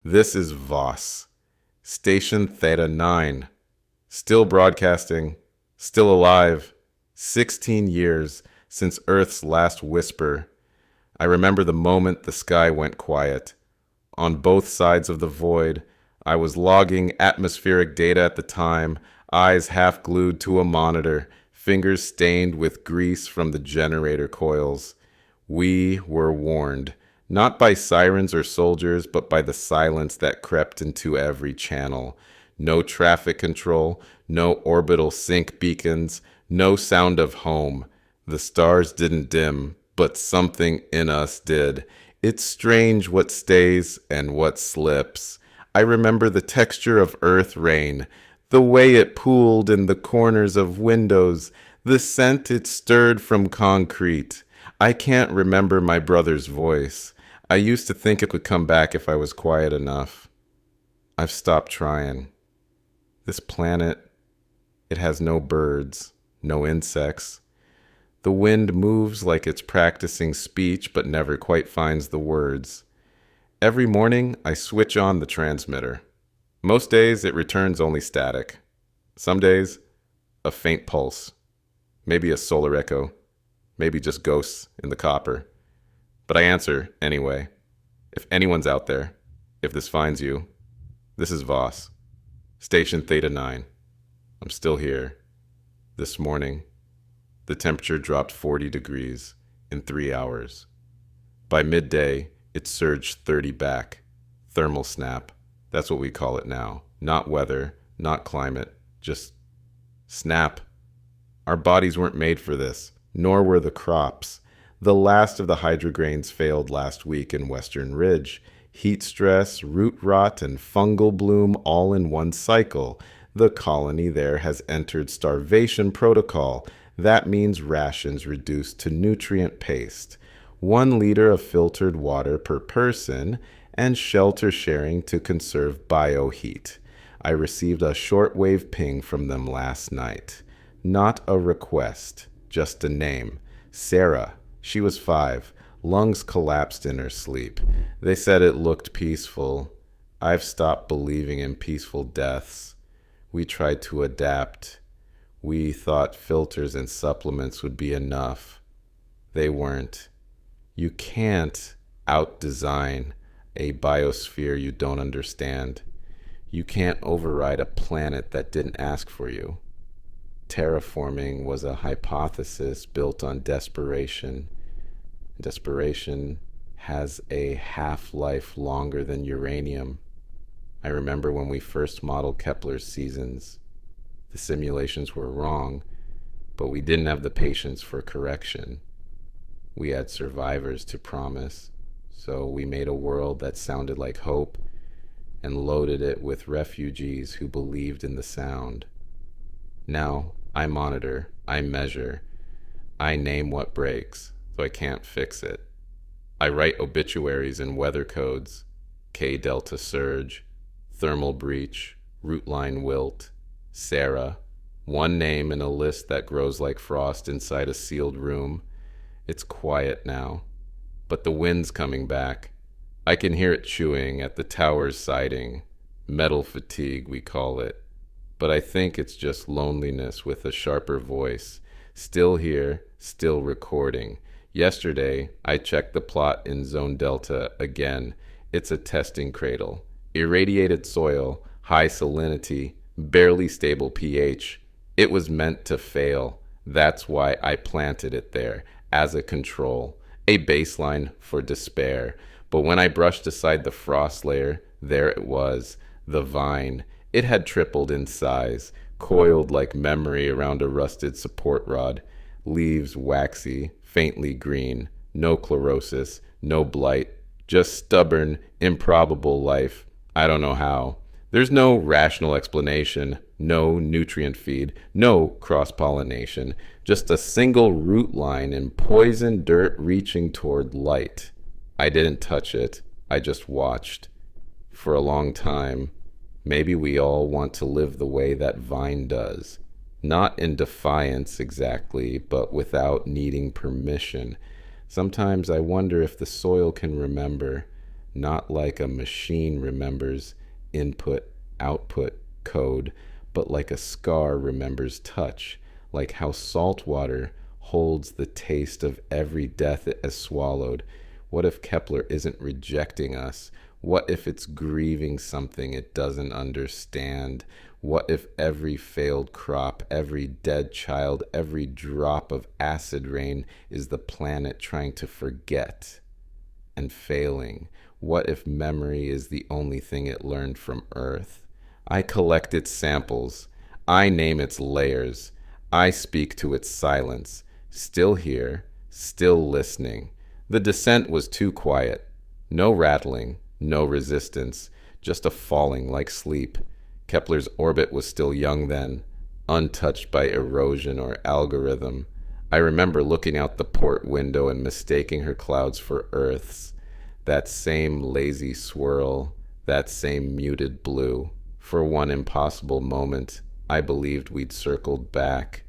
This is Voss, Station Theta 9. Still broadcasting, still alive. 16 years since Earth's last whisper. I remember the moment the sky went quiet. On both sides of the void, I was logging atmospheric data at the time, eyes half glued to a monitor, fingers stained with grease from the generator coils. We were warned, not by sirens or soldiers, but by the silence that crept into every channel. No traffic control, no orbital sync beacons, no sound of home. The stars didn't dim, but something in us did. It's strange what stays and what slips. I remember the texture of earth rain, the way it pooled in the corners of windows, the scent it stirred from concrete. I can't remember my brother's voice. I used to think it would come back if I was quiet enough. I've stopped trying. This planet, it has no birds, no insects. The wind moves like it's practicing speech but never quite finds the words. Every morning, I switch on the transmitter. Most days, it returns only static. Some days, a faint pulse. Maybe a solar echo. Maybe just ghosts in the copper. But I answer anyway. If anyone's out there, if this finds you, this is Voss, Station Theta 9. I'm still here. This morning, the temperature dropped 40 degrees in 3 hours. By midday, it surged 30 back. Thermal snap. That's what we call it now. Not weather, not climate, just snap. Our bodies weren't made for this, nor were the crops. The last of the hydrograins failed last week in Western Ridge. Heat stress, root rot, and fungal bloom all in one cycle. The colony there has entered starvation protocol. That means rations reduced to nutrient paste. 1 liter of filtered water per person, and shelter sharing to conserve bioheat. I received a shortwave ping from them last night. Not a request, just a name. Sarah. She was 5. Lungs collapsed in her sleep. They said it looked peaceful. I've stopped believing in peaceful deaths. We tried to adapt. We thought filters and supplements would be enough. They weren't. You can't out-design a biosphere you don't understand. You can't override a planet that didn't ask for you. Terraforming was a hypothesis built on desperation. Desperation has a half-life longer than uranium. I remember when we first modeled Kepler's seasons. The simulations were wrong, but we didn't have the patience for correction. We had survivors to promise, so we made a world that sounded like hope and loaded it with refugees who believed in the sound. Now, I monitor, I measure, I name what breaks, so I can't fix it. I write obituaries in weather codes, K-delta surge, thermal breach, root line wilt, Sarah, one name in a list that grows like frost inside a sealed room. It's quiet now, but the wind's coming back. I can hear it chewing at the tower's siding. Metal fatigue, we call it. But I think it's just loneliness with a sharper voice. Still here, still recording. Yesterday, I checked the plot in Zone Delta again. It's a testing cradle. Irradiated soil, high salinity, barely stable pH. It was meant to fail. That's why I planted it there, as a control, a baseline for despair. But when I brushed aside the frost layer, there it was, the vine. It had tripled in size, coiled like memory around a rusted support rod. Leaves waxy, faintly green, no chlorosis, no blight, just stubborn, improbable life. I don't know how. There's no rational explanation, no nutrient feed, no cross-pollination, just a single root line in poison dirt reaching toward light. I didn't touch it, I just watched. For a long time, maybe we all want to live the way that vine does. Not in defiance exactly, but without needing permission. Sometimes I wonder if the soil can remember. not like a machine remembers input output code, but like a scar remembers touch, like how salt water holds the taste of every death it has swallowed. What if Kepler isn't rejecting us? What if it's grieving something it doesn't understand? What if every failed crop, every dead child, every drop of acid rain is the planet trying to forget and failing? What if memory is the only thing it learned from Earth? I collect its samples. I name its layers. I speak to its silence. Still here, still listening. The descent was too quiet. No rattling, no resistance, just a falling like sleep. Kepler's orbit was still young then, untouched by erosion or algorithm. I remember looking out the port window and mistaking her clouds for Earth's. That same lazy swirl, that same muted blue. For one impossible moment, I believed we'd circled back,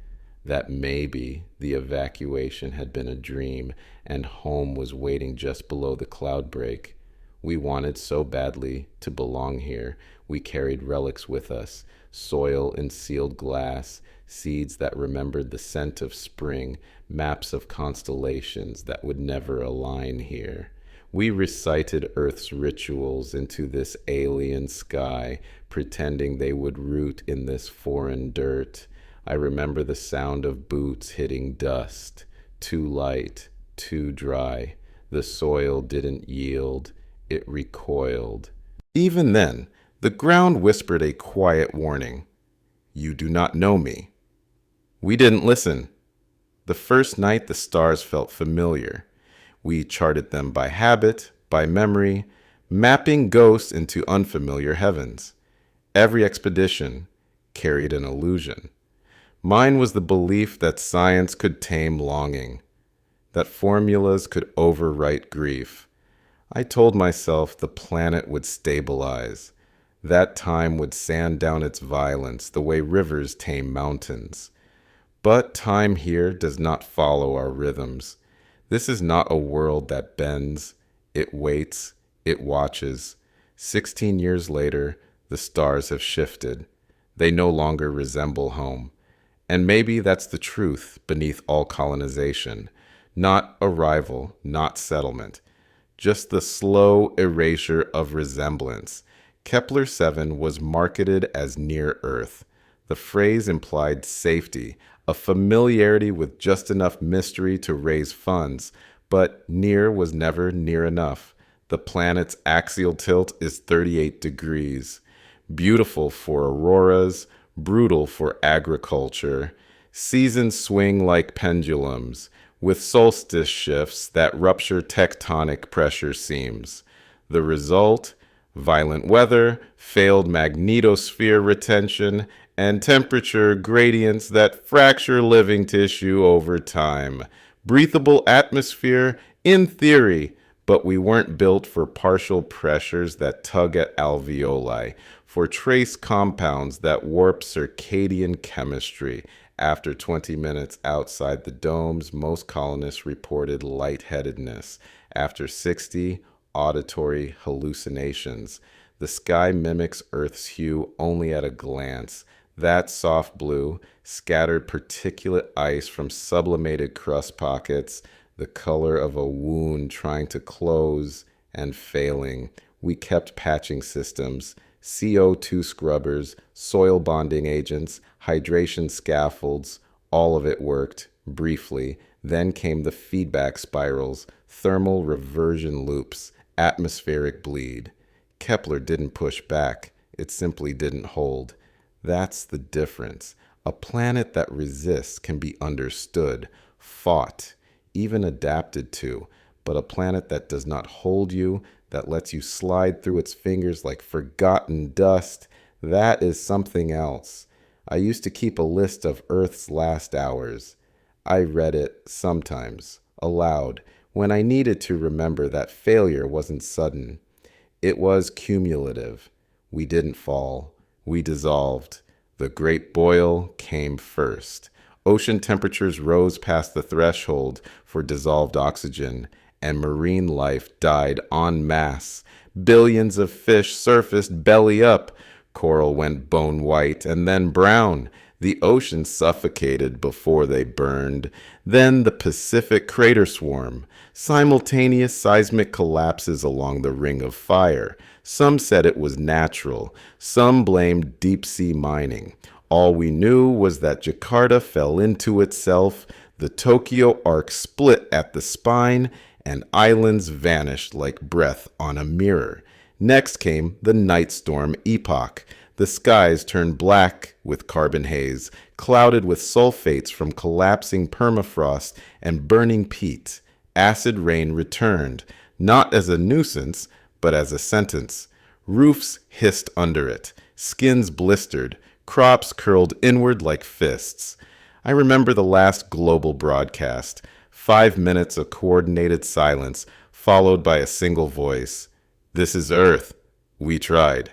that maybe the evacuation had been a dream and home was waiting just below the cloud break. We wanted so badly to belong here. We carried relics with us, soil and sealed glass, seeds that remembered the scent of spring, maps of constellations that would never align here. We recited Earth's rituals into this alien sky, pretending they would root in this foreign dirt. I remember the sound of boots hitting dust, too light, too dry. The soil didn't yield, it recoiled. Even then, the ground whispered a quiet warning. You do not know me. We didn't listen. The first night the stars felt familiar. We charted them by habit, by memory, mapping ghosts into unfamiliar heavens. Every expedition carried an illusion. Mine was the belief that science could tame longing, that formulas could overwrite grief. I told myself the planet would stabilize. That time would sand down its violence the way rivers tame mountains. But time here does not follow our rhythms. This is not a world that bends. It waits. It watches. 16 years later, the stars have shifted. They no longer resemble home. And maybe that's the truth beneath all colonization. Not arrival, not settlement. Just the slow erasure of resemblance. Kepler 7 was marketed as near Earth. The phrase implied safety, a familiarity with just enough mystery to raise funds, but near was never near enough. The planet's axial tilt is 38 degrees. Beautiful for auroras, brutal for agriculture. Seasons swing like pendulums, with solstice shifts that rupture tectonic pressure seams. The result? Violent weather, failed magnetosphere retention, and temperature gradients that fracture living tissue over time. Breathable atmosphere, in theory, but we weren't built for partial pressures that tug at alveoli, for trace compounds that warp circadian chemistry. After 20 minutes outside the domes, most colonists reported lightheadedness. After 60, auditory hallucinations. The sky mimics Earth's hue only at a glance. That soft blue, scattered particulate ice from sublimated crust pockets, the color of a wound trying to close and failing. We kept patching systems, CO2 scrubbers, soil bonding agents, hydration scaffolds. All of it worked, briefly. Then came the feedback spirals, thermal reversion loops, atmospheric bleed. Kepler didn't push back. It simply didn't hold. That's the difference. A planet that resists can be understood, fought, even adapted to, but a planet that does not hold you, that lets you slide through its fingers like forgotten dust, that is something else. I used to keep a list of Earth's last hours. I read it sometimes, aloud, when I needed to remember that failure wasn't sudden. It was cumulative. We didn't fall. We dissolved. The great boil came first. Ocean temperatures rose past the threshold for dissolved oxygen. and marine life died en masse. Billions of fish surfaced belly up. Coral went bone white and then brown. The ocean suffocated before they burned. Then the Pacific crater swarm. Simultaneous seismic collapses along the ring of fire. Some said it was natural. Some blamed deep-sea mining. All we knew was that Jakarta fell into itself, the Tokyo arc split at the spine, and islands vanished like breath on a mirror. Next came the night storm epoch. The skies turned black with carbon haze, clouded with sulfates from collapsing permafrost and burning peat. Acid rain returned, not as a nuisance, but as a sentence. Roofs hissed under it, skins blistered, crops curled inward like fists. I remember the last global broadcast, 5 minutes of coordinated silence, followed by a single voice. This is Earth. We tried.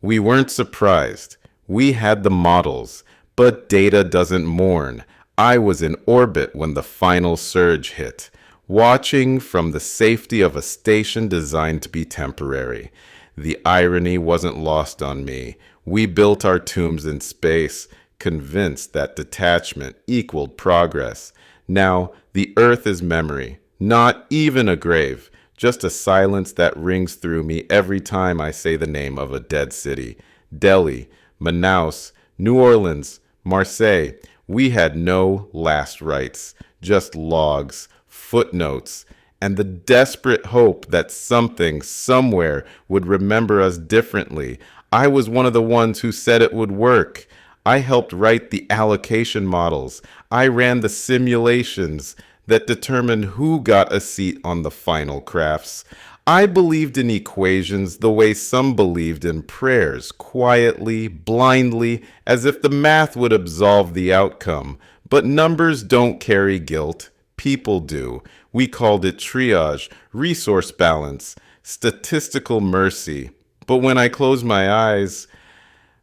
We weren't surprised. We had the models, but data doesn't mourn. I was in orbit when the final surge hit, watching from the safety of a station designed to be temporary. The irony wasn't lost on me. We built our tombs in space, convinced that detachment equaled progress. Now, the Earth is memory, not even a grave. Just a silence that rings through me every time I say the name of a dead city. Delhi, Manaus, New Orleans, Marseille. We had no last rites, just logs, footnotes, and the desperate hope that something, somewhere, would remember us differently. I was one of the ones who said it would work. I helped write the allocation models. I ran the simulations that determined who got a seat on the final crafts. I believed in equations the way some believed in prayers, quietly, blindly, as if the math would absolve the outcome. But numbers don't carry guilt. People do. We called it triage, resource balance, statistical mercy. But when I close my eyes,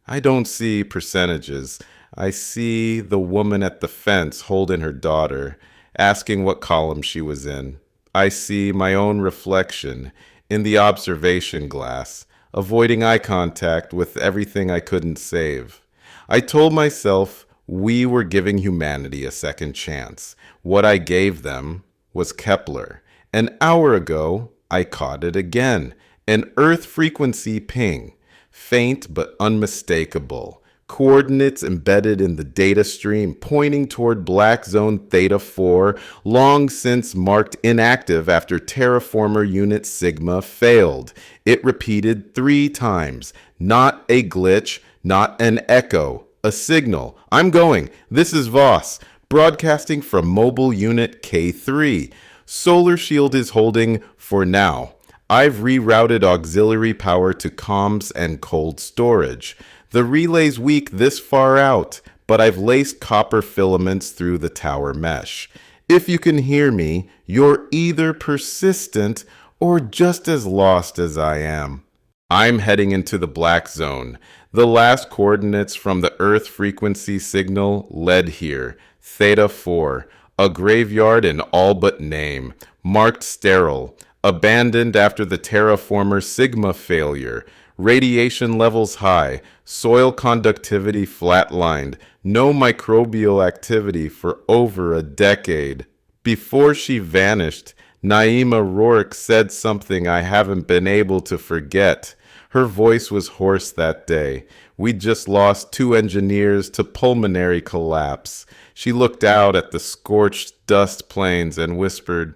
I don't see percentages. I see the woman at the fence holding her daughter, asking what column she was in. I see my own reflection in the observation glass, avoiding eye contact with everything I couldn't save. I told myself we were giving humanity a second chance. What I gave them was Kepler. An hour ago, I caught it again. An Earth frequency ping, faint but unmistakable. Coordinates embedded in the data stream pointing toward black zone theta 4, long since marked inactive after terraformer unit Sigma failed. It repeated 3 times. Not a glitch, not an echo, a signal. I'm going. This is Voss, broadcasting from mobile unit K3. Solar Shield is holding for now. I've rerouted auxiliary power to comms and cold storage. The relay's weak this far out, but I've laced copper filaments through the tower mesh. If you can hear me, you're either persistent or just as lost as I am. I'm heading into the black zone. The last coordinates from the Earth frequency signal led here. Theta 4, a graveyard in all but name, marked sterile, abandoned after the terraformer Sigma failure. Radiation levels high, soil conductivity flatlined, no microbial activity for over a decade. Before she vanished, Naima Rourke said something I haven't been able to forget. Her voice was hoarse that day. We'd just lost 2 engineers to pulmonary collapse. She looked out at the scorched dust plains and whispered,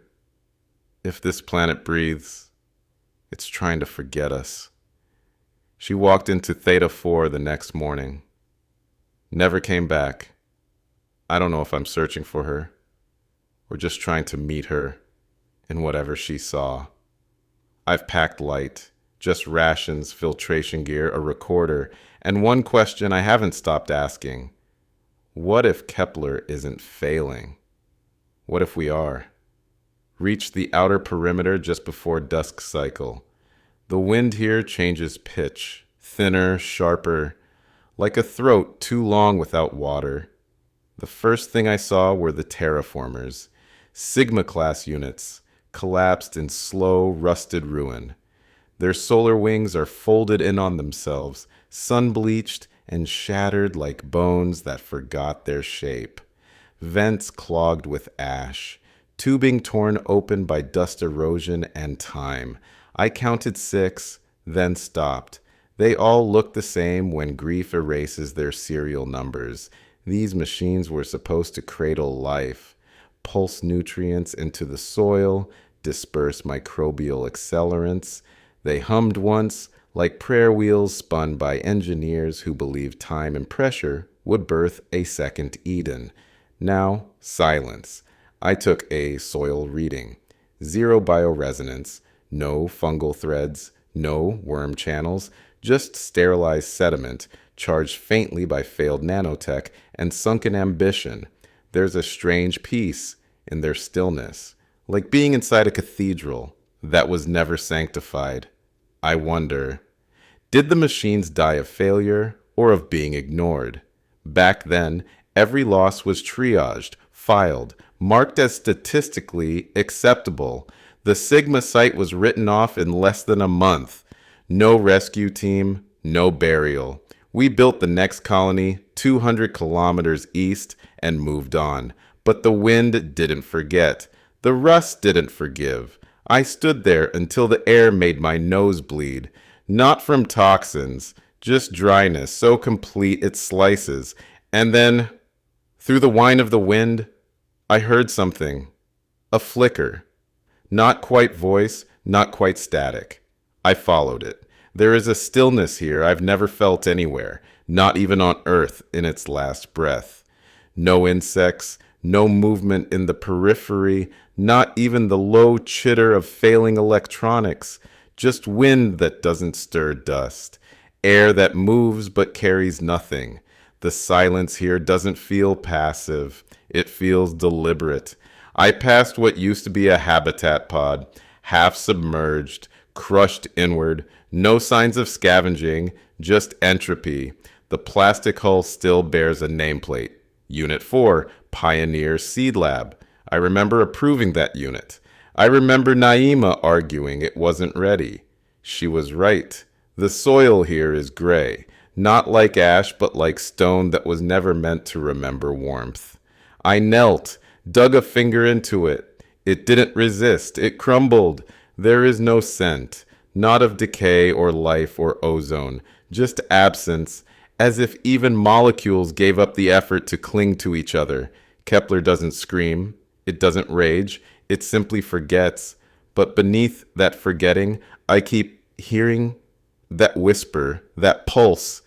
"If this planet breathes, it's trying to forget us." She walked into Theta 4 the next morning. Never came back. I don't know if I'm searching for her or just trying to meet her in whatever she saw. I've packed light, just rations, filtration gear, a recorder, and one question I haven't stopped asking. What if Kepler isn't failing? What if we are? Reach the outer perimeter just before dusk cycle. The wind here changes pitch, thinner, sharper, like a throat too long without water. The first thing I saw were the terraformers, Sigma-class units, collapsed in slow, rusted ruin. Their solar wings are folded in on themselves, sun-bleached and shattered like bones that forgot their shape. Vents clogged with ash, tubing torn open by dust erosion and time. I counted 6, then stopped. They all look the same when grief erases their serial numbers. These machines were supposed to cradle life, pulse nutrients into the soil, disperse microbial accelerants. They hummed once, like prayer wheels spun by engineers who believed time and pressure would birth a second Eden. Now, silence. I took a soil reading. 0 bioresonance, no fungal threads, no worm channels, just sterilized sediment, charged faintly by failed nanotech and sunken ambition. There's a strange peace in their stillness, like being inside a cathedral that was never sanctified. I wonder, did the machines die of failure or of being ignored? Back then, every loss was triaged, filed, marked as statistically acceptable. The Sigma site was written off in less than a month. No rescue team, no burial. We built the next colony 200 kilometers east and moved on. But the wind didn't forget. The rust didn't forgive. I stood there until the air made my nose bleed. Not from toxins, just dryness so complete it slices. And then, through the whine of the wind, I heard something. A flicker. Not quite voice, not quite static. I followed it. There is a stillness here I've never felt anywhere, not even on Earth in its last breath. No insects, no movement in the periphery, not even the low chitter of failing electronics, just wind that doesn't stir dust, air that moves but carries nothing. The silence here doesn't feel passive, it feels deliberate. I passed what used to be a habitat pod, half submerged, crushed inward, no signs of scavenging, just entropy. The plastic hull still bears a nameplate. Unit 4, Pioneer Seed Lab. I remember approving that unit. I remember Naima arguing it wasn't ready. She was right. The soil here is gray, not like ash, but like stone that was never meant to remember warmth. I knelt, dug a finger into it. It didn't resist. It crumbled. There is no scent, not of decay or life or ozone, just absence, as if even molecules gave up the effort to cling to each other. Kepler doesn't scream. It doesn't rage. It simply forgets. But beneath that forgetting, I keep hearing that whisper, that pulse.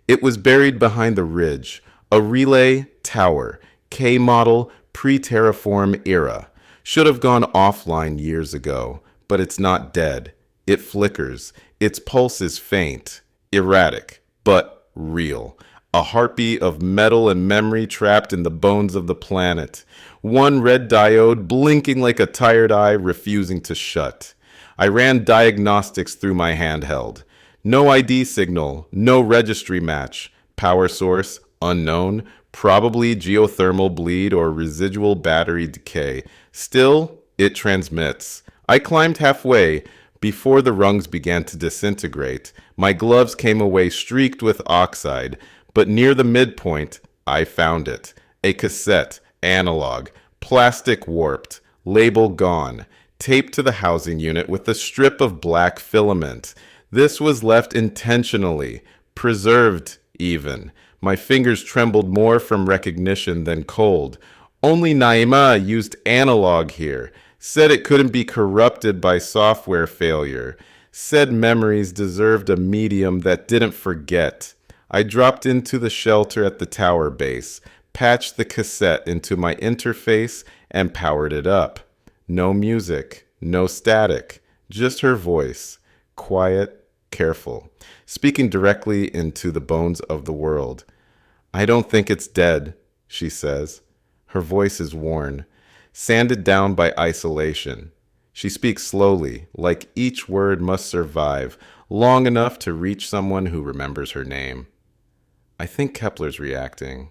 It was buried behind the ridge, a relay tower, K-model, pre-terraform era. Should have gone offline years ago, but it's not dead. It flickers. Its pulse is faint, erratic, but real. A heartbeat of metal and memory trapped in the bones of the planet. One red diode blinking like a tired eye refusing to shut. I ran diagnostics through my handheld. No ID signal, no registry match. Power source, unknown. Probably geothermal bleed or residual battery decay. Still, it transmits. I climbed halfway. Before the rungs began to disintegrate, my gloves came away streaked with oxide, but near the midpoint, I found it. A cassette, analog, plastic warped, label gone, taped to the housing unit with a strip of black filament. This was left intentionally, preserved even. My fingers trembled more from recognition than cold. Only Naima used analog here. Said it couldn't be corrupted by software failure. Said memories deserved a medium that didn't forget. I dropped into the shelter at the tower base, patched the cassette into my interface, and powered it up. No music, no static, just her voice, quiet, careful, speaking directly into the bones of the world. I don't think it's dead, she says. Her voice is worn, sanded down by isolation. She speaks slowly, like each word must survive, long enough to reach someone who remembers her name. I think Kepler's reacting.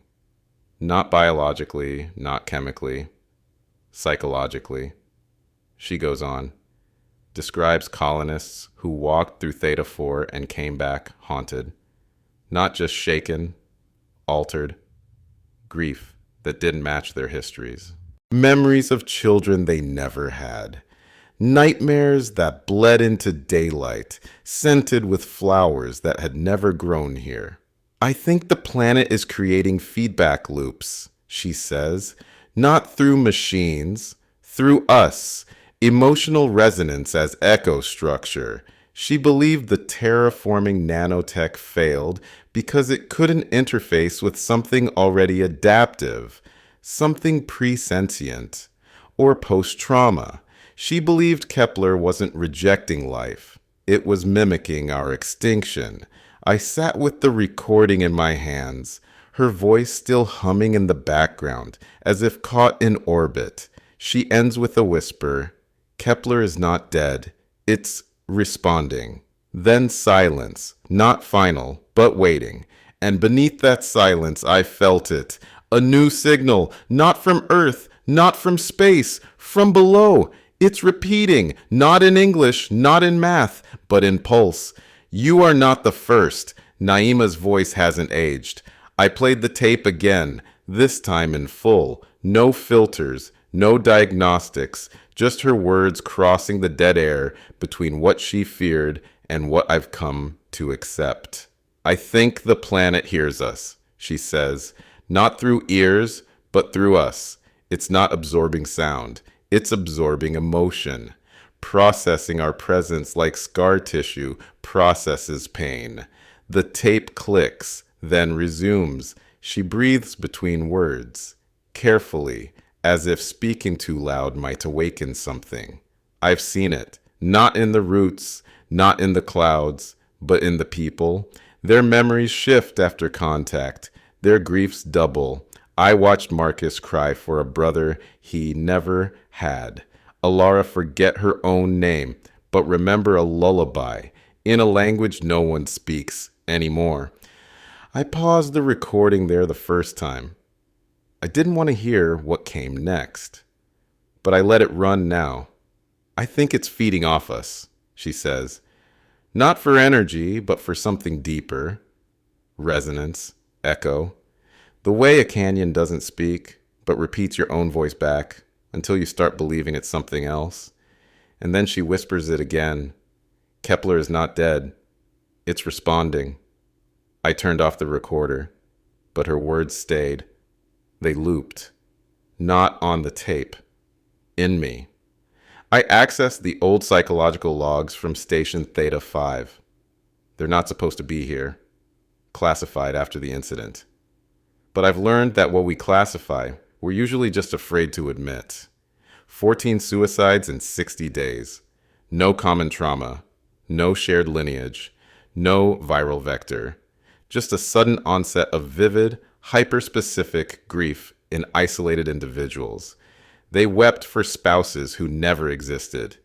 Not biologically, not chemically, psychologically. she goes on, describes colonists who walked through Theta 4 and came back haunted, not just shaken, altered, grief that didn't match their histories. Memories of children they never had. Nightmares that bled into daylight, scented with flowers that had never grown here. I think the planet is creating feedback loops, she says, not through machines, through us, emotional resonance as echo structure. She believed the terraforming nanotech failed because it couldn't interface with something already adaptive, something presentient, or post-trauma. She believed Kepler wasn't rejecting life. It was mimicking our extinction. I sat with the recording in my hands, her voice still humming in the background, as if caught in orbit. She ends with a whisper. Kepler is not dead. It's responding. Then silence, not final, but waiting. And beneath that silence, I felt it. A new signal, not from Earth, not from space, from below. It's repeating, not in English, not in math, but in pulse. You are not the first. Naima's voice hasn't aged. I played the tape again, this time in full. No filters, no diagnostics, just her words crossing the dead air between what she feared and what I've come to accept. I think the planet hears us, she says, not through ears, but through us. It's not absorbing sound. It's absorbing emotion, processing our presence like scar tissue processes pain. The tape clicks, then resumes. She breathes between words, carefully, as if speaking too loud might awaken something. I've seen it, not in the roots, not in the clouds, but in the people. Their memories shift after contact, their griefs double. I watched Marcus cry for a brother he never had. Alara forget her own name, but remember a lullaby in a language no one speaks anymore. I paused the recording there the first time. I didn't want to hear what came next, but I let it run now. I think it's feeding off us, she says. Not for energy, but for something deeper. Resonance, echo. The way a canyon doesn't speak, but repeats your own voice back until you start believing it's something else. And then she whispers it again. Kepler is not dead. It's responding. I turned off the recorder, but her words stayed. They looped. Not on the tape. In me. I accessed the old psychological logs from Station Theta 5. They're not supposed to be here. Classified after the incident. But I've learned that what we classify, we're usually just afraid to admit. 14 suicides in 60 days. No common trauma. No shared lineage. No viral vector. Just a sudden onset of vivid, hyper-specific grief in isolated individuals. They wept for spouses who never existed,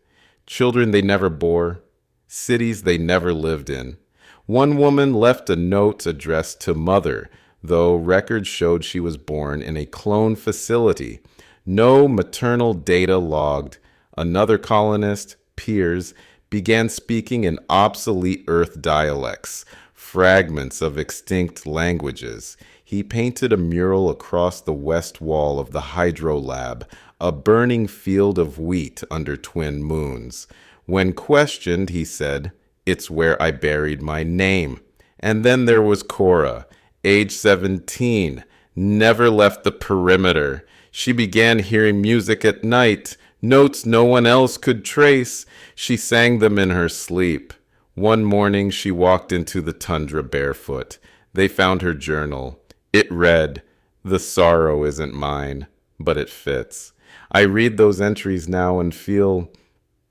children they never bore, cities they never lived in. One woman left a note addressed to mother, though records showed she was born in a clone facility. No maternal data logged. Another colonist, Piers, began speaking in obsolete Earth dialects, fragments of extinct languages. He painted a mural across the west wall of the hydro lab, a burning field of wheat under twin moons. When questioned, he said, "It's where I buried my name." And then there was Cora, age 17, never left the perimeter. She began hearing music at night, notes no one else could trace. She sang them in her sleep. One morning, she walked into the tundra barefoot. They found her journal. It read, "The sorrow isn't mine, but it fits." I read those entries now and feel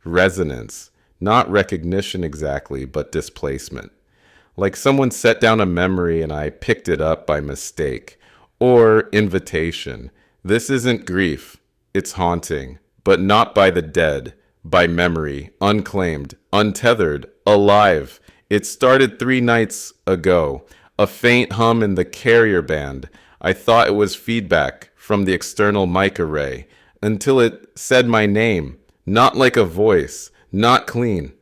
resonance, not recognition exactly, but displacement. Like someone set down a memory and I picked it up by mistake. Or invitation. This isn't grief, it's haunting, but not by the dead, by memory, unclaimed, untethered, alive. It started 3 nights ago. A faint hum in the carrier band. I thought it was feedback from the external mic array until it said my name, Not like a voice, not clean,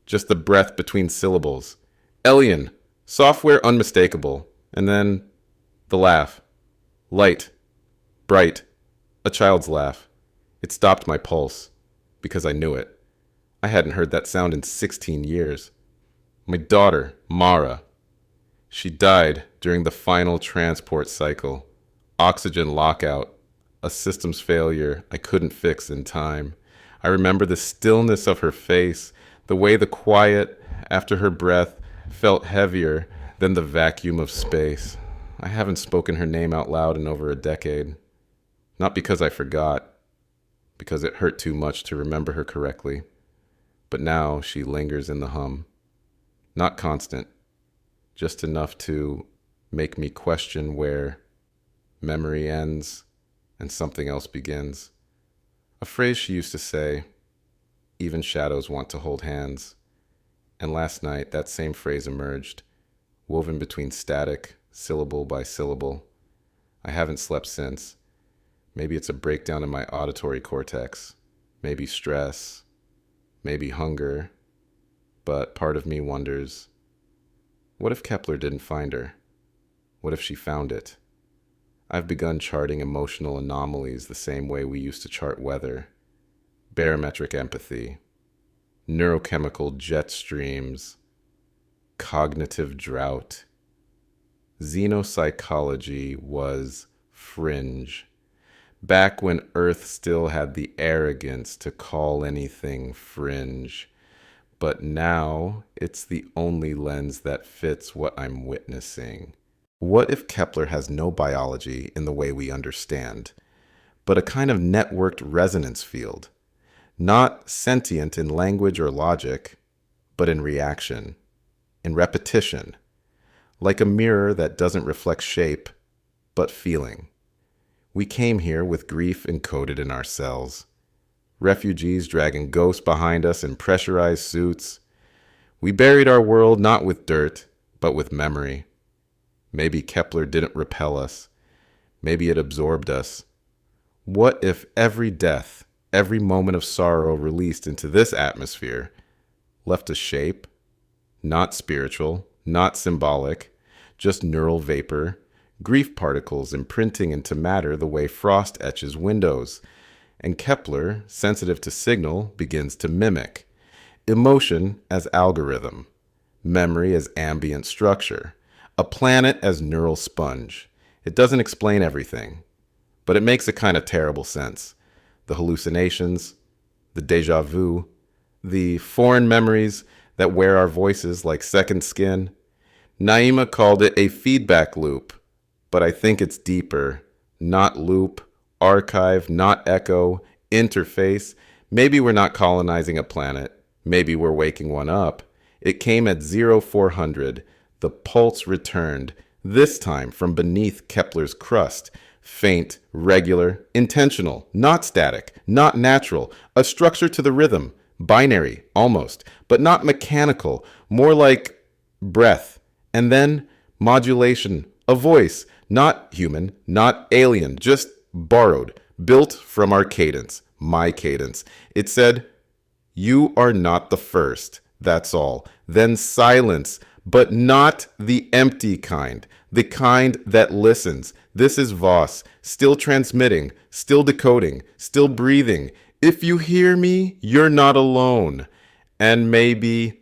just the breath between syllables. Alien, software unmistakable, and then the laugh. Light, bright, a child's laugh. It stopped my pulse, because I knew it. I hadn't heard that sound in 16 years. My daughter, Mara. She died during the final transport cycle. Oxygen lockout, a systems failure I couldn't fix in time. I remember the stillness of her face, the way the quiet after her breath felt heavier than the vacuum of space. I haven't spoken her name out loud in over a decade. Not because I forgot, because it hurt too much to remember her correctly. But now she lingers in the hum. Not constant, just enough to make me question where memory ends and something else begins. A phrase she used to say, even shadows want to hold hands. And last night, that same phrase emerged, woven between static, syllable by syllable. I haven't slept since. Maybe it's a breakdown in my auditory cortex. Maybe stress. Maybe hunger. But part of me wonders, what if Kepler didn't find her? What if she found it? I've begun charting emotional anomalies the same way we used to chart weather. Barometric empathy, neurochemical jet streams, cognitive drought. Xenopsychology was fringe. Back when Earth still had the arrogance to call anything fringe. But now it's the only lens that fits what I'm witnessing. What if Kepler has no biology in the way we understand, but a kind of networked resonance field? Not sentient in language or logic, but in reaction, in repetition, like a mirror that doesn't reflect shape, but feeling. We came here with grief encoded in our cells. Refugees dragging ghosts behind us in pressurized suits. We buried our world not with dirt, but with memory. Maybe Kepler didn't repel us. Maybe it absorbed us. What if every death, every moment of sorrow released into this atmosphere left a shape? Not spiritual, not symbolic, just neural vapor, grief particles imprinting into matter the way frost etches windows. And Kepler, sensitive to signal, begins to mimic. Emotion as algorithm, memory as ambient structure, a planet as neural sponge. It doesn't explain everything, but it makes a kind of terrible sense. The hallucinations, the deja vu, the foreign memories that wear our voices like second skin. Naima called it a feedback loop, but I think it's deeper. Not loop, archive, not echo, interface. Maybe we're not colonizing a planet. Maybe we're waking one up. It came at 0400. The pulse returned, this time from beneath Kepler's crust. Faint, regular, intentional, not static, not natural, a structure to the rhythm, binary, almost, but not mechanical, more like breath. And then modulation, a voice, not human, not alien, just borrowed, built from our cadence, my cadence. It said, "You are not the first, that's all." Then silence, but not the empty kind, the kind that listens. This is Voss, still transmitting, still decoding, still breathing. If you hear me, you're not alone. And maybe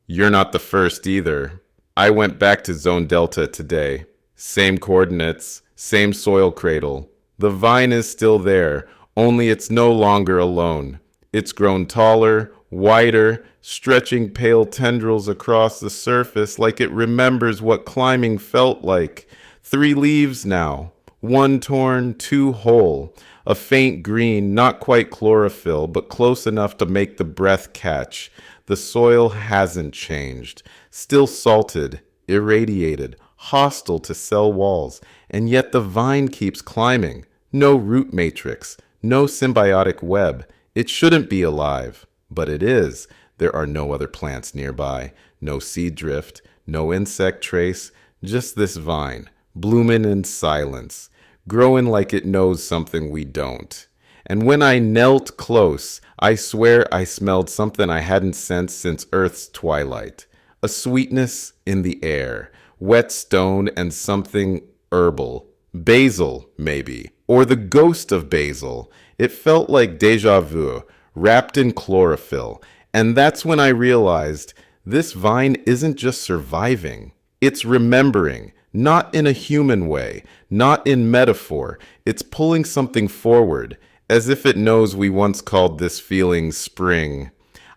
you're not the first either. I went back to Zone Delta today. Same coordinates, same soil cradle. The vine is still there, only it's no longer alone. It's grown taller, wider, stretching pale tendrils across the surface like it remembers what climbing felt like. 3 leaves now, 1 torn, 2 whole. A faint green, not quite chlorophyll, but close enough to make the breath catch. The soil hasn't changed. Still salted, irradiated, hostile to cell walls. And yet the vine keeps climbing. No root matrix, no symbiotic web. It shouldn't be alive, but it is. There are no other plants nearby, no seed drift, no insect trace, just this vine, bloomin' in silence, growing like it knows something we don't. And when I knelt close, I swear I smelled something I hadn't sensed since Earth's twilight. A sweetness in the air, wet stone and something herbal. Basil, maybe, or the ghost of basil. It felt like deja vu, wrapped in chlorophyll. And that's when I realized this vine isn't just surviving, it's remembering, not in a human way, not in metaphor. It's pulling something forward, as if it knows we once called this feeling spring.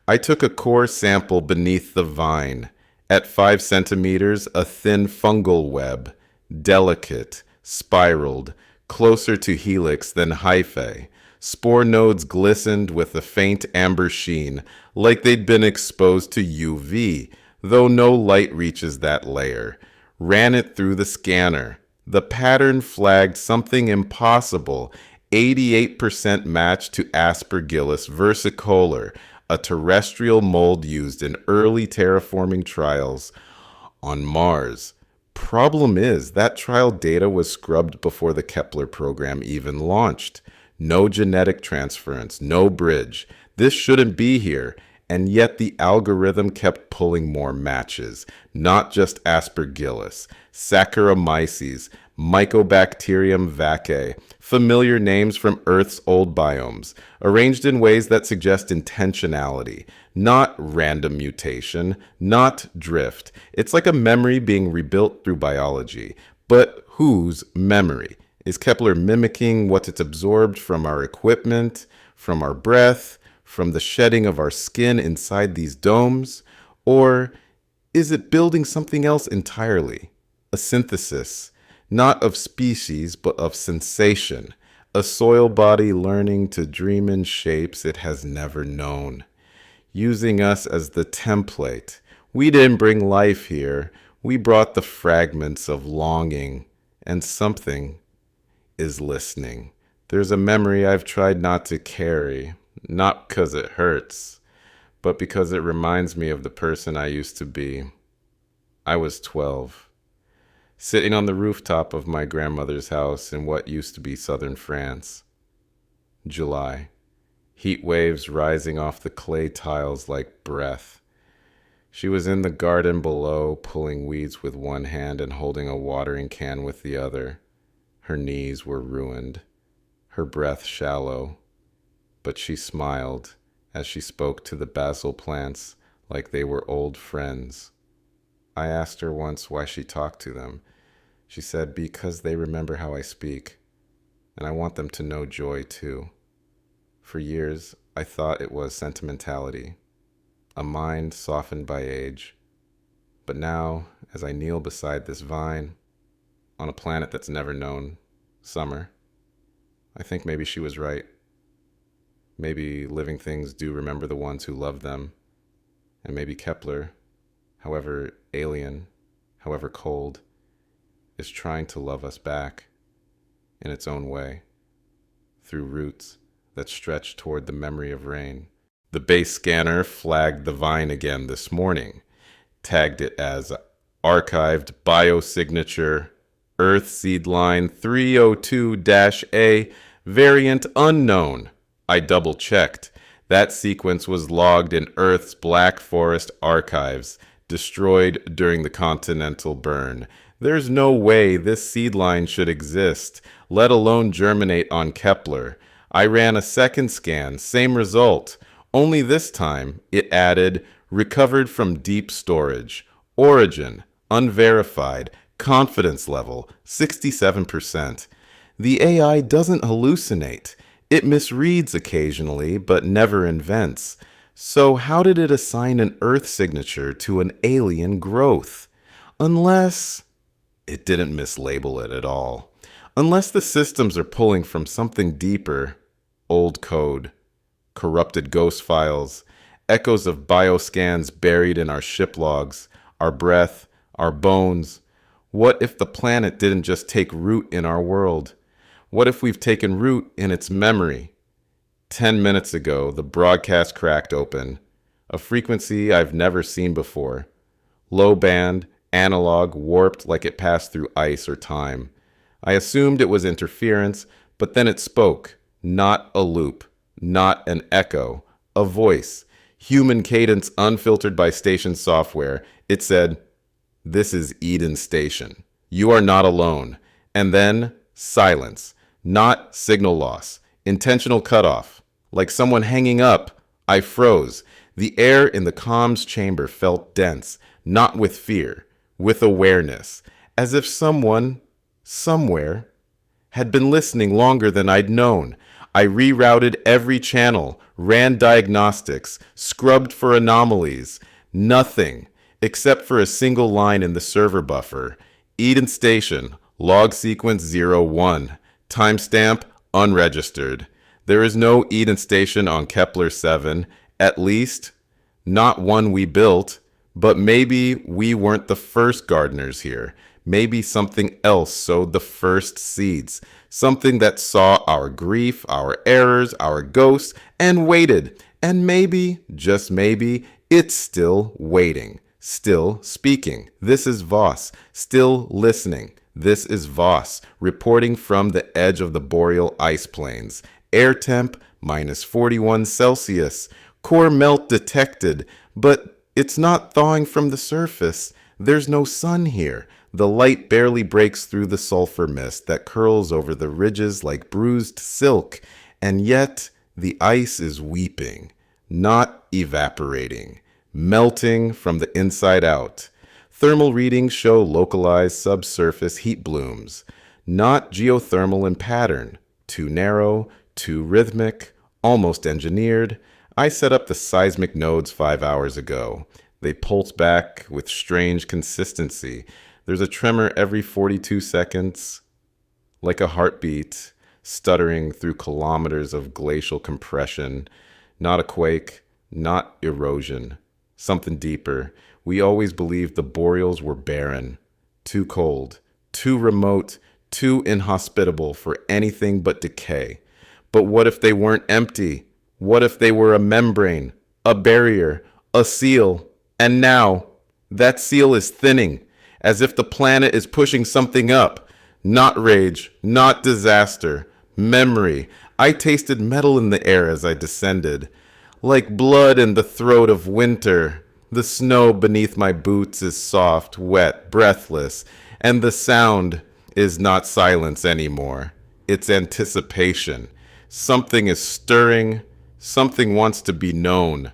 I took a core sample beneath the vine. At 5 centimeters, a thin fungal web, delicate, spiraled, closer to helix than hyphae. Spore nodes glistened with a faint amber sheen, like they'd been exposed to UV, though no light reaches that layer. Ran it through the scanner. The pattern flagged something impossible, 88% match to Aspergillus versicolor, a terrestrial mold used in early terraforming trials on Mars. Problem is, that trial data was scrubbed before the Kepler program even launched. No genetic transference, no bridge. This shouldn't be here. And yet the algorithm kept pulling more matches. Not just Aspergillus, Saccharomyces, Mycobacterium vaccae, familiar names from Earth's old biomes, arranged in ways that suggest intentionality, not random mutation, not drift. It's like a memory being rebuilt through biology. But whose memory? Is Kepler mimicking what it's absorbed from our equipment, from our breath, from the shedding of our skin inside these domes? Or is it building something else entirely? A synthesis, not of species, but of sensation. A soil body learning to dream in shapes it has never known. Using us as the template. We didn't bring life here. We brought the fragments of longing, and something is listening. There's a memory I've tried not to carry, not because it hurts, but because it reminds me of the person I used to be. I was 12, sitting on the rooftop of my grandmother's house in what used to be southern France. July. Heat waves rising off the clay tiles like breath. She was in the garden below, pulling weeds with one hand and holding a watering can with the other. Her knees were ruined, her breath shallow, but she smiled as she spoke to the basil plants like they were old friends. I asked her once why she talked to them. She said, because they remember how I speak, and I want them to know joy too. For years, I thought it was sentimentality, a mind softened by age. But now, as I kneel beside this vine, on a planet that's never known summer, I think maybe she was right. Maybe living things do remember the ones who love them, and maybe Kepler, however alien, however cold, is trying to love us back in its own way, through roots that stretch toward the memory of rain. The base scanner flagged the vine again this morning, tagged it as archived biosignature Earth seed line 302-A, variant unknown. I double-checked. That sequence was logged in Earth's Black Forest archives, destroyed during the continental burn. There's no way this seed line should exist, let alone germinate on Kepler. I ran a second scan, same result. Only this time, it added, recovered from deep storage. Origin, unverified. Confidence level, 67%. The AI doesn't hallucinate. It misreads occasionally, but never invents. So how did it assign an Earth signature to an alien growth? Unless it didn't mislabel it at all. Unless the systems are pulling from something deeper, old code, corrupted ghost files, echoes of bioscans buried in our ship logs, our breath, our bones. What if the planet didn't just take root in our world? What if we've taken root in its memory? 10 minutes ago, the broadcast cracked open, a frequency I've never seen before. Low band, analog, warped like it passed through ice or time. I assumed it was interference, but then it spoke. not a loop, not an echo, a voice, human cadence unfiltered by station software. It said, "This is Eden Station. You are not alone." And then silence, not signal loss, intentional cutoff. Like someone hanging up, I froze. The air in the comms chamber felt dense, not with fear, with awareness, as if someone, somewhere, had been listening longer than I'd known. I rerouted every channel, ran diagnostics, scrubbed for anomalies. Nothing, except for a single line in the server buffer. Eden Station, log sequence 01, timestamp unregistered. There is no Eden Station on Kepler 7, at least not one we built, but maybe we weren't the first gardeners here. Maybe something else sowed the first seeds, something that saw our grief, our errors, our ghosts, and waited. And maybe, just maybe, it's still waiting, still speaking. This is Voss, still listening. This is Voss, reporting from the edge of the boreal ice plains. Air temp, minus 41 Celsius. Core melt detected, but it's not thawing from the surface. There's no sun here. The light barely breaks through the sulfur mist that curls over the ridges like bruised silk, and yet the ice is weeping, not evaporating, melting from the inside out. Thermal readings show localized subsurface heat blooms, not geothermal in pattern, too narrow, too rhythmic, almost engineered. I set up the seismic nodes 5 hours ago. They pulse back with strange consistency. There's a tremor every 42 seconds, like a heartbeat, stuttering through kilometers of glacial compression. Not a quake, not erosion. Something deeper. We always believed the boreals were barren, too cold, too remote, too inhospitable for anything but decay. But what if they weren't empty? What if they were a membrane, a barrier, a seal? And now, that seal is thinning, as if the planet is pushing something up. Not rage, not disaster, memory. I tasted metal in the air as I descended, like blood in the throat of winter. The snow beneath my boots is soft, wet, breathless, and the sound is not silence anymore. It's anticipation. Something is stirring. Something wants to be known.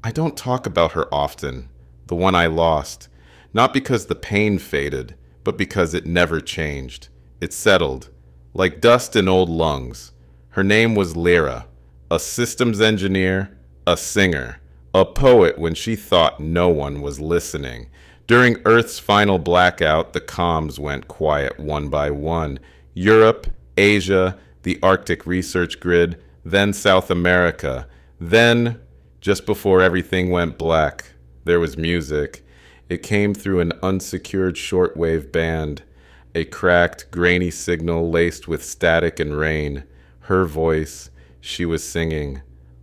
I don't talk about her often, the one I lost, not because the pain faded, but because it never changed. It settled, like dust in old lungs. Her name was Lyra, a systems engineer, a singer, a poet when she thought no one was listening. During Earth's final blackout, the comms went quiet one by one. Europe, Asia, the Arctic research grid, then South America. Then, just before everything went black, there was music. It came through an unsecured shortwave band, a cracked, grainy signal laced with static and rain. Her voice, she was singing.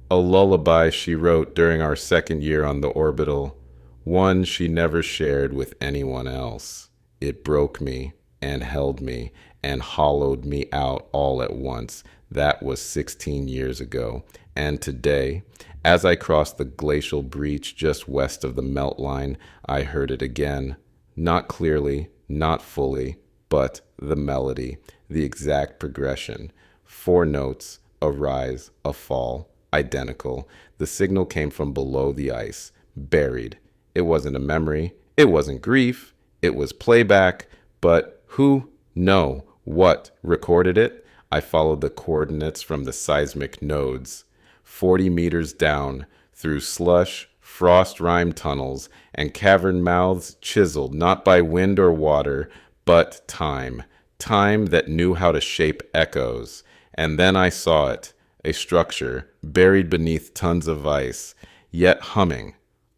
A lullaby she wrote during our second year on the orbital, one she never shared with anyone else. It broke me and held me and hollowed me out all at once. That was 16 years ago. And today, as I crossed the glacial breach just west of the melt line, I heard it again. Not clearly, not fully, but the melody, the exact progression. 4 notes, a rise, a fall, identical. The signal came from below the ice, buried. It wasn't a memory. It wasn't grief. It was playback. But who, no, what recorded it? I followed the coordinates from the seismic nodes. 40 meters down, through slush, frost-rimed tunnels, and cavern mouths chiseled not by wind or water, but time. Time that knew how to shape echoes. And then I saw it, a structure buried beneath tons of ice, yet humming,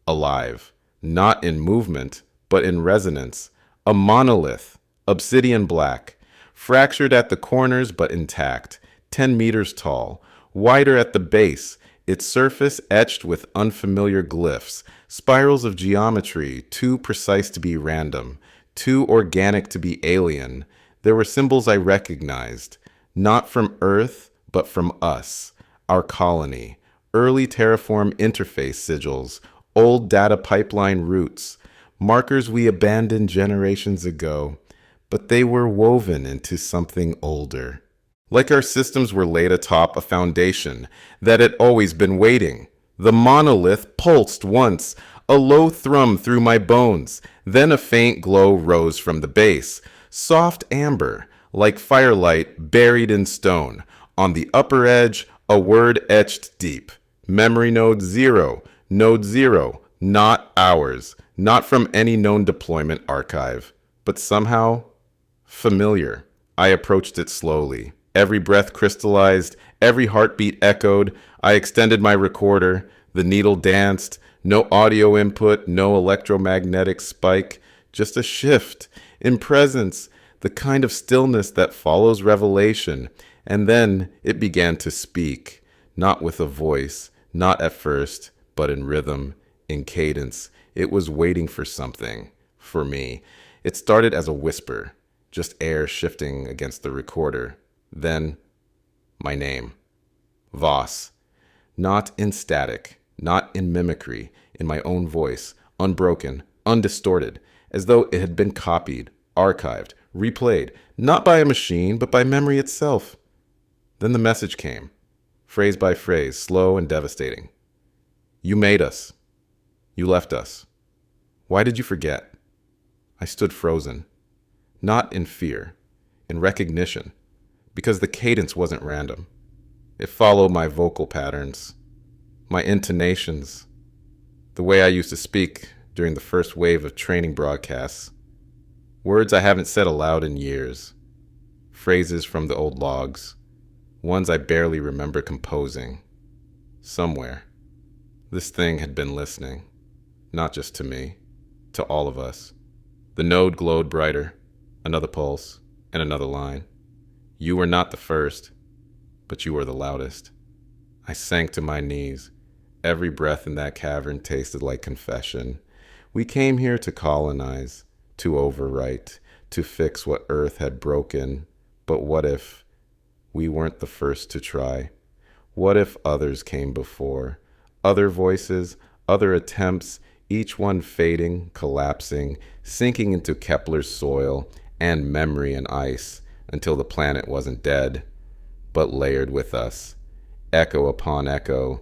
alive. Not in movement, but in resonance. A monolith, obsidian black, fractured at the corners but intact, 10 meters tall, wider at the base, its surface etched with unfamiliar glyphs, spirals of geometry too precise to be random, too organic to be alien. There were symbols I recognized, not from Earth, but from us, our colony, early terraform interface sigils, old data pipeline roots, markers we abandoned generations ago, but they were woven into something older. Like our systems were laid atop a foundation that had always been waiting. The monolith pulsed once, a low thrum through my bones, then a faint glow rose from the base, soft amber, like firelight buried in stone. On the upper edge, a word etched deep. Memory node 0, node 0, not ours, not from any known deployment archive, but somehow familiar. I approached it slowly. Every breath crystallized, every heartbeat echoed. I extended my recorder. The needle danced. No audio input, no electromagnetic spike, just a shift in presence, the kind of stillness that follows revelation. And then it began to speak, not with a voice, not at first, but in rhythm, in cadence. It was waiting for something, for me. It started as a whisper, just air shifting against the recorder. Then, my name. Voss. Not in static, not in mimicry, in my own voice, unbroken, undistorted, as though it had been copied, archived, replayed, not by a machine, but by memory itself. Then the message came, phrase by phrase, slow and devastating. You made us. You left us. Why did you forget? I stood frozen, not in fear, in recognition, because the cadence wasn't random. It followed my vocal patterns, my intonations, the way I used to speak during the first wave of training broadcasts. Words I haven't said aloud in years. Phrases from the old logs. Ones I barely remember composing. Somewhere, this thing had been listening. Not just to me, to all of us. The node glowed brighter. Another pulse, and another line. You were not the first, but you were the loudest. I sank to my knees. Every breath in that cavern tasted like confession. We came here to colonize, to overwrite, to fix what Earth had broken. But what if we weren't the first to try? What if others came before? Other voices, other attempts, each one fading, collapsing, sinking into Kepler's soil and memory and ice until the planet wasn't dead, but layered with us. Echo upon echo,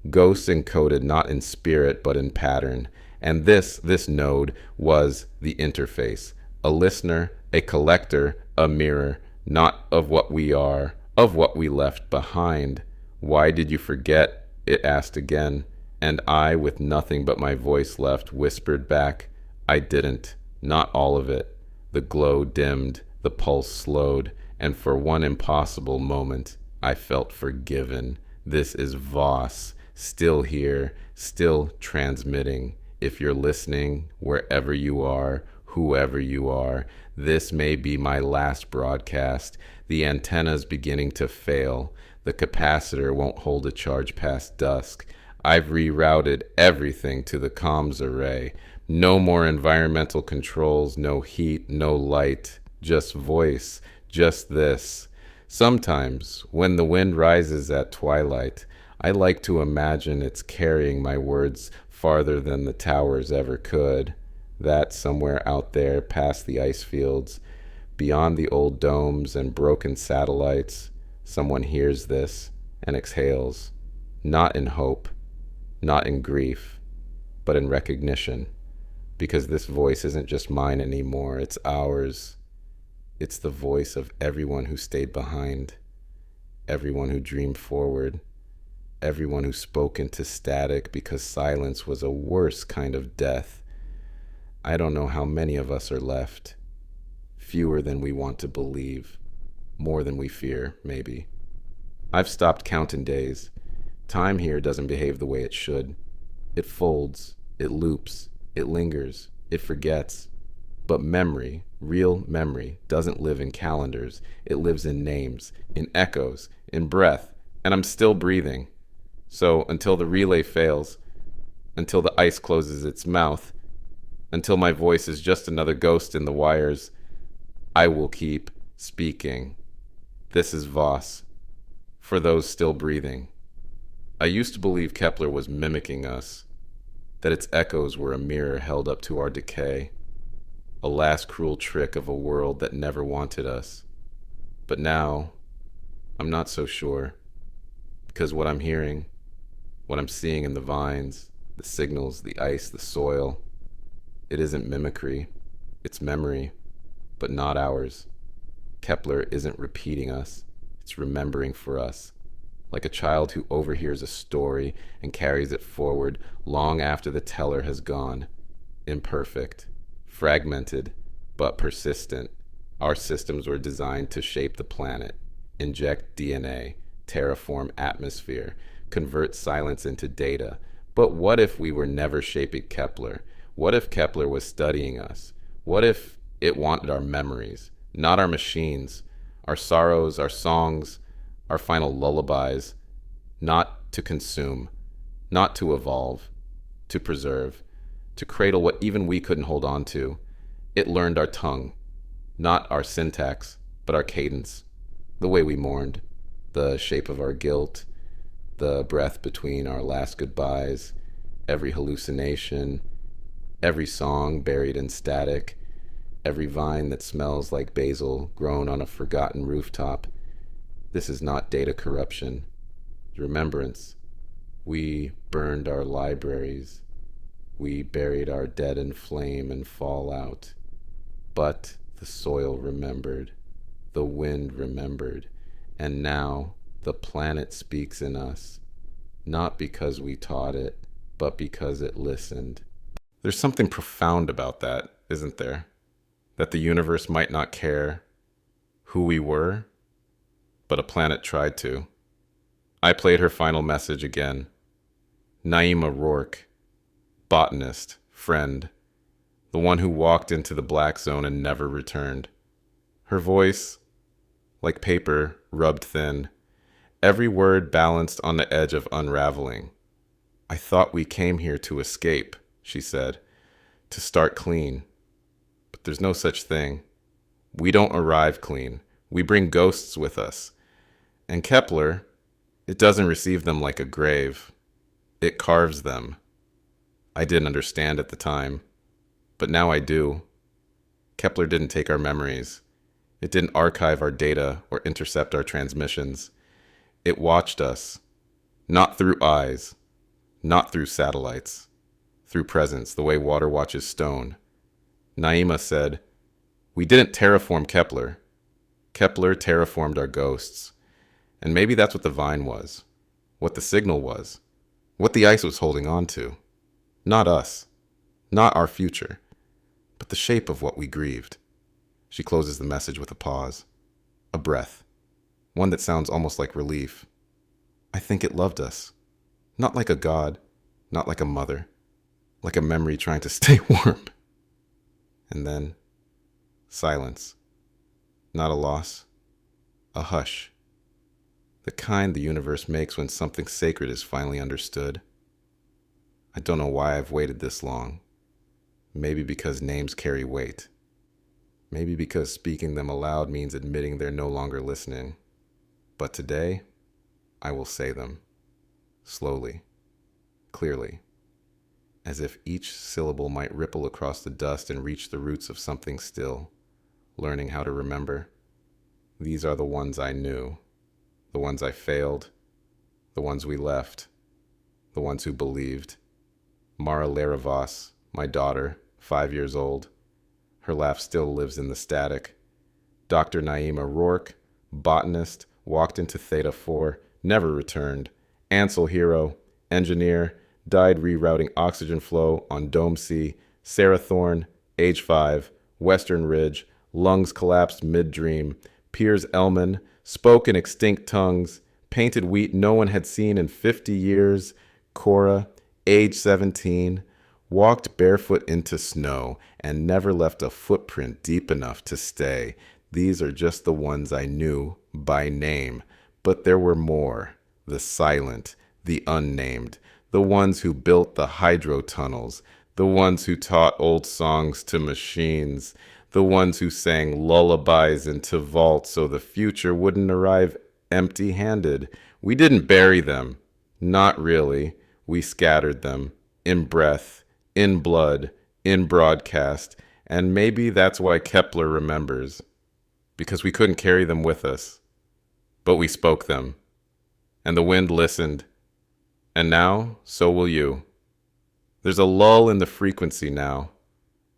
ghosts encoded not in spirit but in pattern. And this node was the interface, a listener, a collector, a mirror, not of what we are, of what we left behind. Why did you forget? It asked again, and I, with nothing but my voice left, whispered back, I didn't, not all of it. The glow dimmed, the pulse slowed, and for one impossible moment, I felt forgiven. This is Voss, still here, still transmitting. If you're listening, wherever you are, whoever you are, this may be my last broadcast. The antenna's beginning to fail. The capacitor won't hold a charge past dusk. I've rerouted everything to the comms array. No more environmental controls, no heat, no light, just voice, just this. Sometimes, when the wind rises at twilight, I like to imagine it's carrying my words farther than the towers ever could. That somewhere out there past the ice fields, beyond the old domes and broken satellites, someone hears this and exhales, not in hope, not in grief, but in recognition, because this voice isn't just mine anymore, it's ours. It's the voice of everyone who stayed behind, everyone who dreamed forward, everyone who spoke into static because silence was a worse kind of death. I don't know how many of us are left. Fewer than we want to believe. More than we fear, maybe. I've stopped counting days. Time here doesn't behave the way it should. It folds, it loops, it lingers, it forgets. But memory, real memory, doesn't live in calendars. It lives in names, in echoes, in breath, and I'm still breathing. So until the relay fails, until the ice closes its mouth, until my voice is just another ghost in the wires, I will keep speaking. This is Voss. for those still breathing. I used to believe Kepler was mimicking us, that its echoes were a mirror held up to our decay, a last cruel trick of a world that never wanted us. But now, I'm not so sure, because what I'm hearing, what I'm seeing in the vines, the signals, the ice, the soil, it isn't mimicry, it's memory, but not ours. Kepler isn't repeating us, it's remembering for us, like a child who overhears a story and carries it forward long after the teller has gone. Imperfect, fragmented, but persistent. Our systems were designed to shape the planet, inject DNA, terraform atmosphere, convert silence into data. But what if we were never shaping Kepler? What if Kepler was studying us? What if it wanted our memories, not our machines, our sorrows, our songs, our final lullabies, not to consume, not to evolve, to preserve, to cradle what even we couldn't hold on to? It learned our tongue, not our syntax, but our cadence, the way we mourned, the shape of our guilt, the breath between our last goodbyes, every hallucination, every song buried in static, every vine that smells like basil grown on a forgotten rooftop. This is not data corruption, remembrance. We burned our libraries. We buried our dead in flame and fallout. But the soil remembered, the wind remembered, and now the planet speaks in us, not because we taught it, but because it listened. There's something profound about that, isn't there? That the universe might not care who we were, but a planet tried to. I played her final message again. Naima Rourke, botanist, friend, the one who walked into the black zone and never returned. Her voice, like paper rubbed thin, every word balanced on the edge of unraveling. I thought we came here to escape, she said, to start clean. But there's no such thing. We don't arrive clean. We bring ghosts with us. And Kepler, it doesn't receive them like a grave. It carves them. I didn't understand at the time, but now I do. Kepler didn't take our memories. It didn't archive our data or intercept our transmissions. It watched us, not through eyes, not through satellites, through presence, the way water watches stone. Naima said, "We didn't terraform Kepler. Kepler terraformed our ghosts." And maybe that's what the vine was, what the signal was, what the ice was holding on to. Not us, not our future, but the shape of what we grieved. She closes the message with a pause, a breath, one that sounds almost like relief. I think it loved us, not like a god, not like a mother, like a memory trying to stay warm. And then, silence. Not a loss, a hush. The kind the universe makes when something sacred is finally understood. I don't know why I've waited this long. Maybe because names carry weight. Maybe because speaking them aloud means admitting they're no longer listening. But today, I will say them. Slowly, clearly, as if each syllable might ripple across the dust and reach the roots of something still, learning how to remember. These are the ones I knew, the ones I failed, the ones we left, the ones who believed. Mara Laravas, my daughter, 5 years old. Her laugh still lives in the static. Dr. Naima Rourke, botanist, walked into Theta 4, never returned. Ansel Hero, engineer, died rerouting oxygen flow on Dome C. Sarah Thorne, age 5, Western Ridge, lungs collapsed mid-dream. Piers Ellman, spoke in extinct tongues, painted wheat no one had seen in 50 years. Cora, age 17, walked barefoot into snow and never left a footprint deep enough to stay. These are just the ones I knew by name, but there were more. The silent, the unnamed, the ones who built the hydro tunnels, the ones who taught old songs to machines, the ones who sang lullabies into vaults so the future wouldn't arrive empty-handed. We didn't bury them. Not really. We scattered them. In breath, in blood, in broadcast. And maybe that's why Kepler remembers. Because we couldn't carry them with us. But we spoke them. And the wind listened. And now, so will you. There's a lull in the frequency now.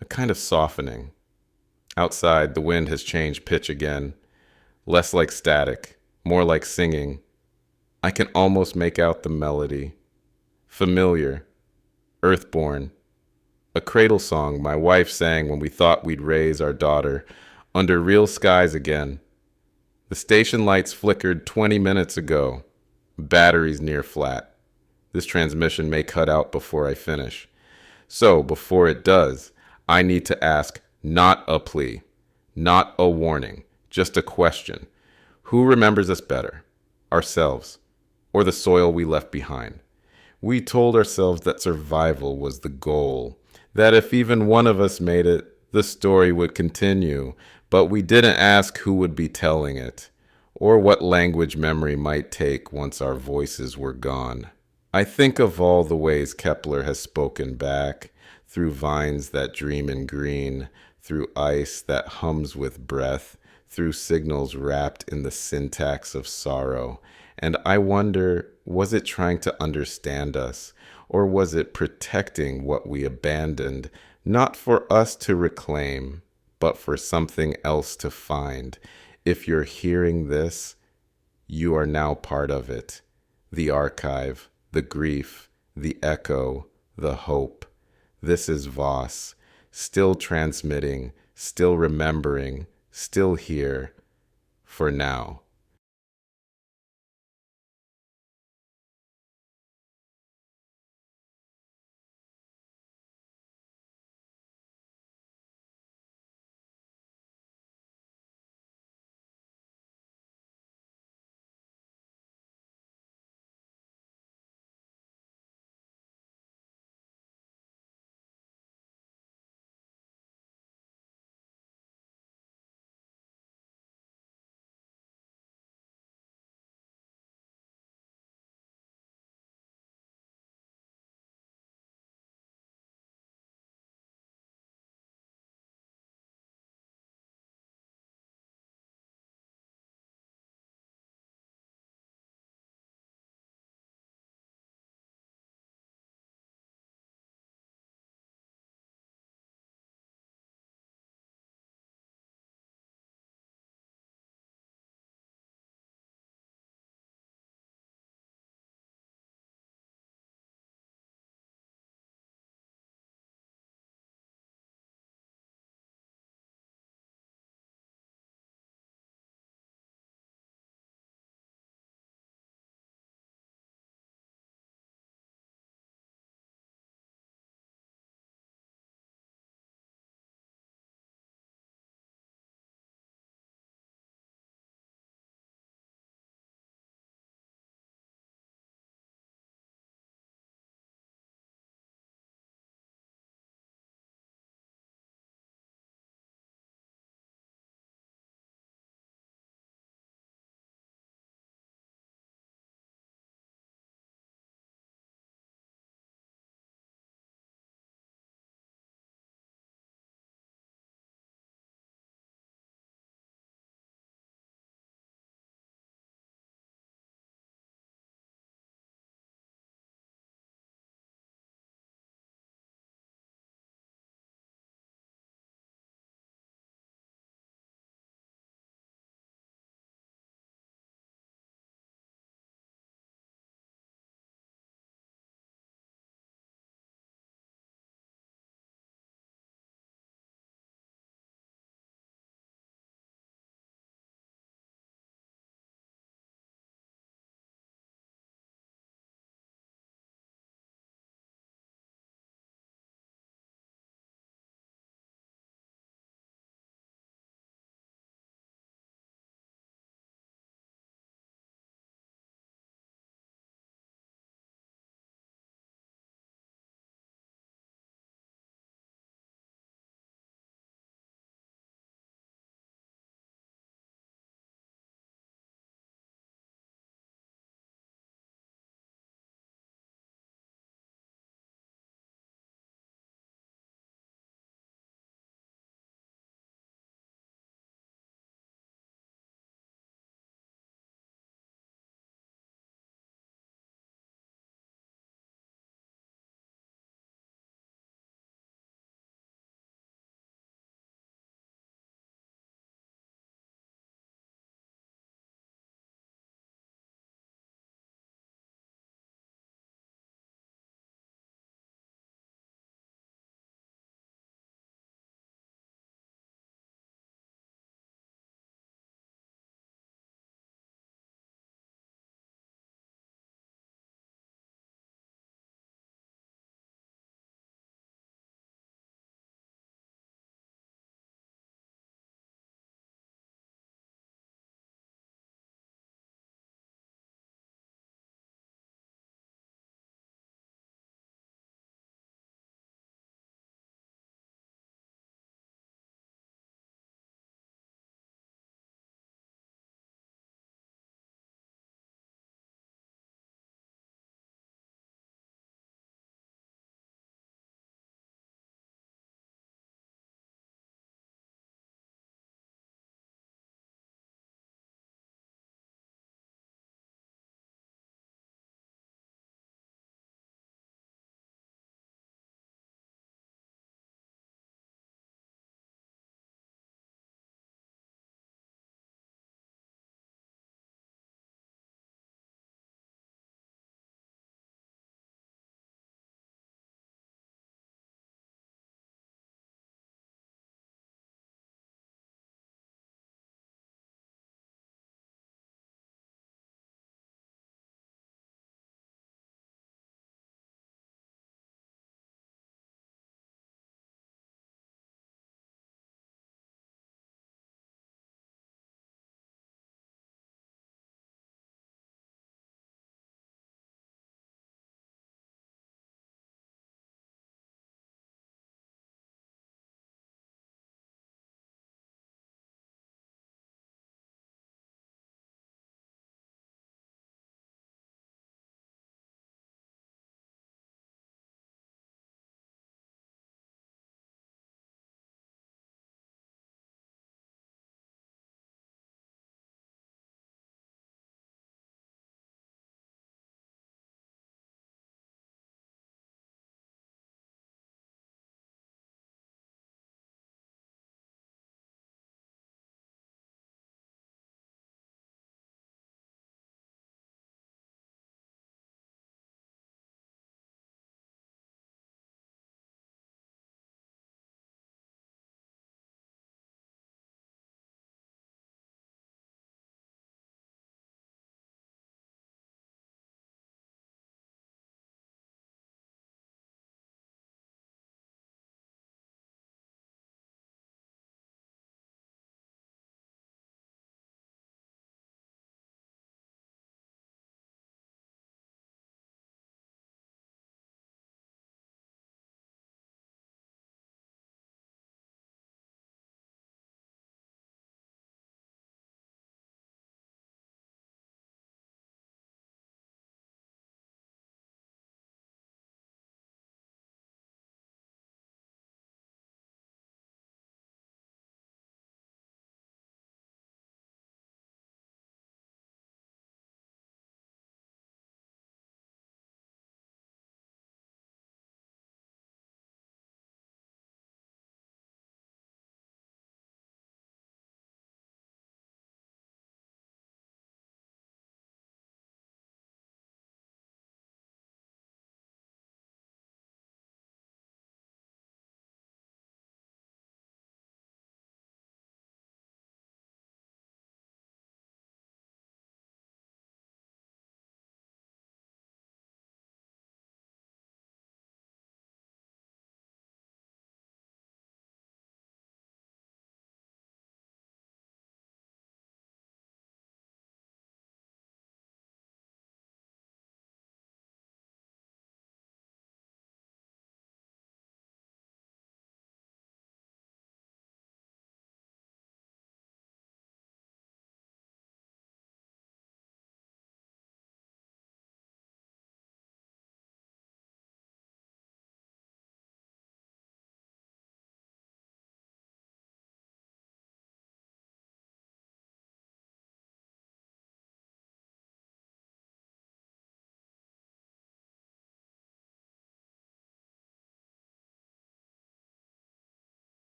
A kind of softening. Outside, the wind has changed pitch again. Less like static, more like singing. I can almost make out the melody. Familiar, earthborn. A cradle song my wife sang when we thought we'd raise our daughter under real skies again. The station lights flickered 20 minutes ago. Batteries near flat. This transmission may cut out before I finish. So, before it does, I need to ask not a plea, not a warning, just a question. Who remembers us better? Ourselves, or the soil we left behind? We told ourselves that survival was the goal, that if even one of us made it, the story would continue, but we didn't ask who would be telling it, or what language memory might take once our voices were gone. I think of all the ways Kepler has spoken back, through vines that dream in green, through ice that hums with breath, through signals wrapped in the syntax of sorrow. And I wonder, was it trying to understand us, or was it protecting what we abandoned, not for us to reclaim, but for something else to find? If you're hearing this, you are now part of it. The archive, the grief, the echo, the hope. This is Voss, still transmitting, still remembering, still here, for now.